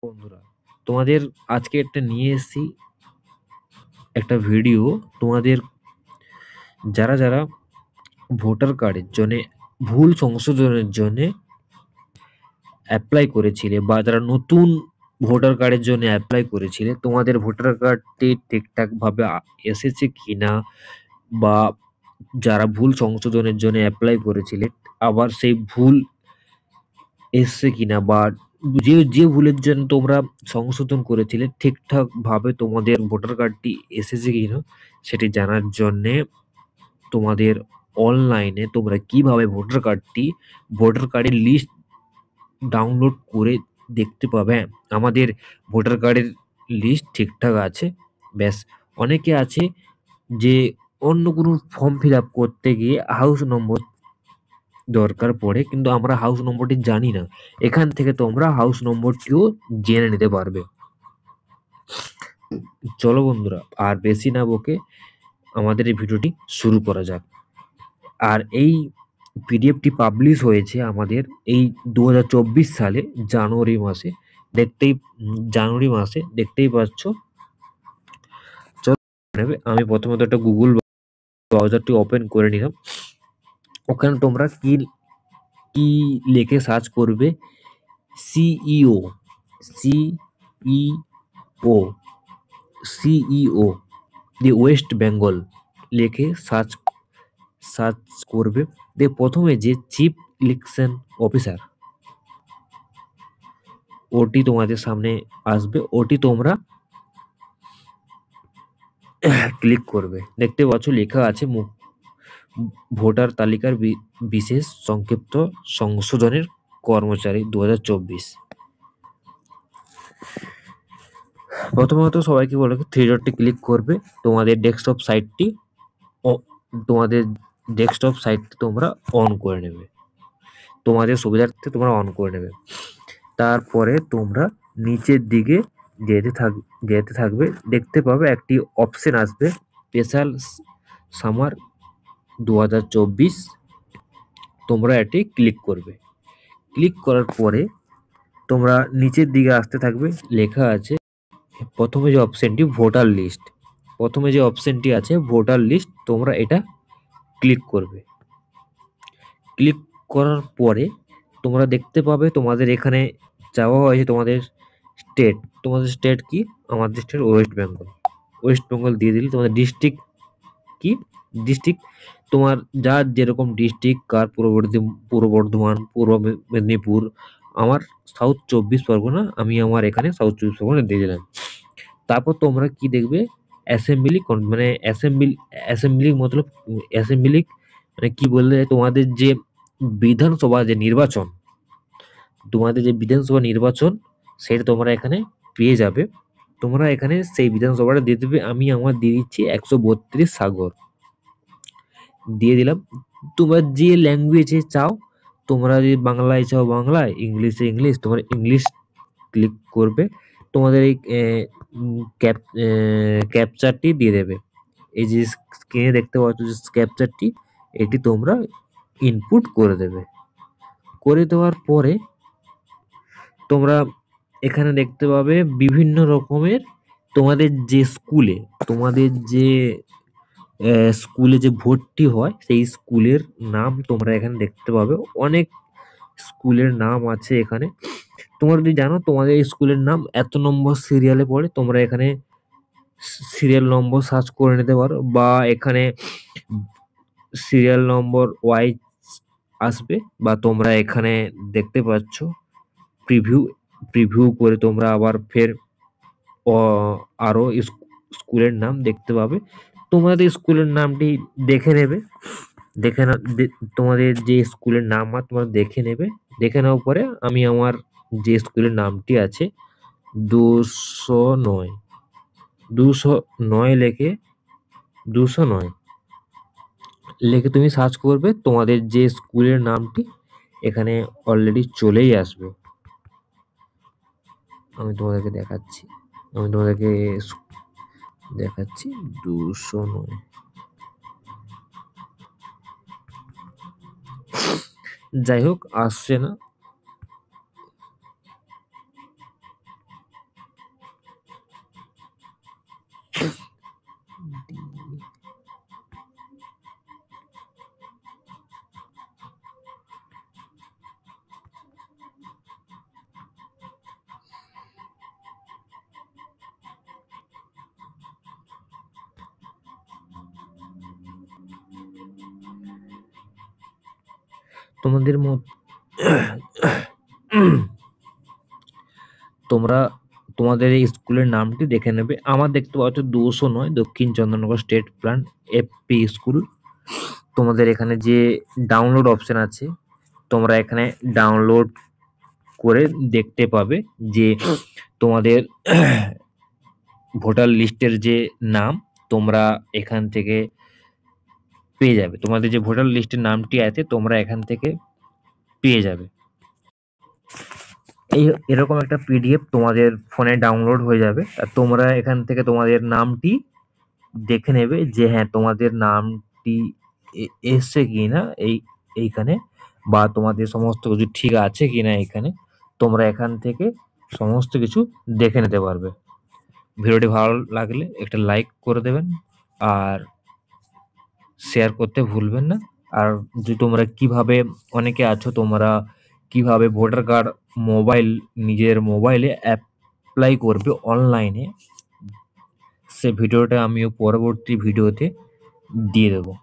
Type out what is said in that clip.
বন্ধুরা, তোমাদের আজকে একটা নিয়ে এসেছি একটা ভিডিও। তোমাদের যারা যারা ভোটার কার্ডের জন্য ভুল সংশোধনের জন্য অ্যাপ্লাই করেছিলে বা যারা নতুন ভোটার কার্ডের জন্য অ্যাপ্লাই করেছিলে, তোমাদের ভোটার কার্ডটি ঠিকঠাক ভাবে এসেছে কিনা, বা যারা ভুল সংশোধনের জন্য অ্যাপ্লাই করেছিলে আবার সেই ভুল এসছে কিনা, বা যে যে ভুলের জন্য তোমরা সংশোধন করেছিলে ঠিকঠাক ভাবে তোমাদের ভোটার কার্ডটি এসেছে কিনা সেটি জানার জন্যে তোমাদের অনলাইনে তোমরা কিভাবে ভোটার কার্ডের লিস্ট ডাউনলোড করে দেখতে পাবে আমাদের ভোটার কার্ডের লিস্ট ঠিকঠাক আছে। ব্যাস, অনেকে আছে যে অন্য কোনো ফর্ম ফিল আপ করতে গিয়ে হাউস নম্বর দরকার পড়ে, কিন্তু আমরা হাউস নম্বরটি জানি না। এখান থেকে তোমরা হাউস নম্বরটিও জেনে নিতে পারবে। চলো বন্ধুরা, আর বেশি না বকে আমাদের এই ভিডিওটি শুরু করা যাক। আর এই পিডিএফটি পাবলিশ হয়েছে আমাদের এই 2024 সালে জানুয়ারি মাসে। জানুয়ারি মাসে দেখতেই পাচ্ছ। চলো, আমি প্রথমত একটা গুগল ব্রাউজারটি ওপেন করে নিলাম। ওখানে তোমরা কি কি লিখে সার্চ করবে, সিইও সিইও সিইও দি ওয়েস্ট বেঙ্গল লিখে সার্চ করবে। দিয়ে প্রথমে যে চিফ ইলেকশন অফিসার ওটি তোমাদের সামনে আসবে, ওটি তোমরা ক্লিক করবে। দেখতে পাচ্ছ লেখা আছে ভোটার তালিকার বিশেষ সংক্ষিপ্ত সংশোধনের কর্মচারী 2024। প্রথমত সবাইকে বলে থ্রি ডটটি ক্লিক করবে। তোমাদের তোমাদের ডেস্কটপ সাইটটি তোমরা অন করে নেবে, তোমাদের সুবিধার্থে তোমরা অন করে নেবে। তারপরে তোমরা নিচের দিকে যেতে থাকবে, দেখতে পাবে একটি অপশন আসবে স্পেশাল সামার 2024। তোমরা এটি ক্লিক করবে। ক্লিক করার পরে তোমরা নিচের দিকে আসতে থাকবে, লেখা আছে প্রথমে যে অপশনটি ভোটার লিস্ট, তোমরা এটা ক্লিক করবে। ক্লিক করার পরে তোমরা দেখতে পাবে তোমাদের এখানে চাওয়া হয়েছে তোমাদের স্টেট কি, আমাদের স্টেট ওয়েস্ট বেঙ্গল দিয়ে দিলে তোমাদের ডিস্ট্রিক্ট কি, ডিস্ট্রিক্ট তোমার যার যেরকম ডিস্ট্রিক্ট, কার পূর্ব বর্ধমান, পূর্ব মেদিনীপুর, আমার সাউথ 24 পরগনা, আমি আমার এখানে সাউথ 24 পরগনা দিয়ে দিলাম। তারপর তোমরা কি দেখবে, অ্যাসেম্বলি মতলব অ্যাসেম্বলি মানে কি বললে, তোমাদের যে বিধানসভা নির্বাচন সেটা তোমরা এখানে পেয়ে যাবে। তোমরা এখানে সেই বিধানসভাটা দিয়ে দেবে। আমি আমার দিয়ে দিচ্ছি 132 সাগর দিয়ে দিলাম। তোমরা যে ল্যাঙ্গুয়েজে চাও, তোমরা যদি বাংলায় চাও বাংলায়, ইংলিশে ইংলিশ, তোমরা ইংলিশ ক্লিক করবে। তোমাদের এই ক্যাপচারটি দিয়ে দেবে। এই যে স্ক্রিনে দেখতে পাচ্ছ যে ক্যাপচারটি, এটি তোমরা ইনপুট করে দেবে। করে দেওয়ার পরে তোমরা এখানে দেখতে পাবে বিভিন্ন রকমের তোমাদের যে স্কুলে যে ভর্তি হয় সেই স্কুলের নাম তোমরা এখানে দেখতে পাবে। অনেক স্কুলের নাম আছে এখানে। তোমরা যদি জানো তোমাদের এই স্কুলের নাম এত নম্বর সিরিয়ালে পড়ে, তোমরা এখানে সিরিয়াল নম্বর সার্চ করে নিতে পারো, বা এখানে সিরিয়াল নম্বর ওয়াইজ আসবে, বা তোমরা এখানে দেখতে পাচ্ছ প্রিভিউ প্রিভিউ করে তোমরা আবার ফের আরো স্কুলের নাম দেখতে পাবে। তোমাদের স্কুলের নামটি দেখে নেবে। তোমাদের যে স্কুলের নাম তোমরা দেখে নেবে। দেখে নেওয়ার পরে আমি আমার যে স্কুলের নামটি আছে 209 209 লিখে তুমি সার্চ করবে, তোমাদের যে স্কুলের নামটি এখানে অলরেডি চলেই আসবে। আমি তোমাদেরকে দেখাচ্ছি 209। যাই হোক, আসছে না। তোমাদের তোমরা তোমাদের এই স্কুলের নামটি দেখে নেবে। আমার দেখতে পাচ্ছ 209 দক্ষিণ Chandannagar state plan FP school. তোমাদের এখানে যে ডাউনলোড অপশন আছে, তোমরা এখানে ডাউনলোড করে দেখতে পাবে যে তোমাদের ভোটার লিস্টের যে নাম তোমরা এখান থেকে পেয়ে যাবে। তোমাদের যে ভোটার লিস্টের নামটি আছে তোমরা এখান থেকে পেয়ে যাবে। এরকম একটা পিডিএফ তোমাদের ফোনে ডাউনলোড হয়ে যাবে, আর তোমরা এখান থেকে তোমাদের নামটি দেখে নেবে যে হ্যাঁ তোমাদের নামটি এসছে কিনা এইখানে, বা তোমাদের সমস্ত কিছু ঠিক আছে কিনা এখানে। তোমরা এখান থেকে সমস্ত কিছু দেখে নিতে পারবে। ভিডিওটি ভালো লাগলে একটা লাইক করে দেবেন আর শেয়ার করতে ভুলবেন না। আর যে তোমরা কিভাবে, অনেকে আছো তোমরা কিভাবে ভোটার কার্ড নিজের মোবাইলে অ্যাপ্লাই করবে অনলাইনে, সে ভিডিওটা আমিও পরবর্তী ভিডিওতে দিয়ে দেবো।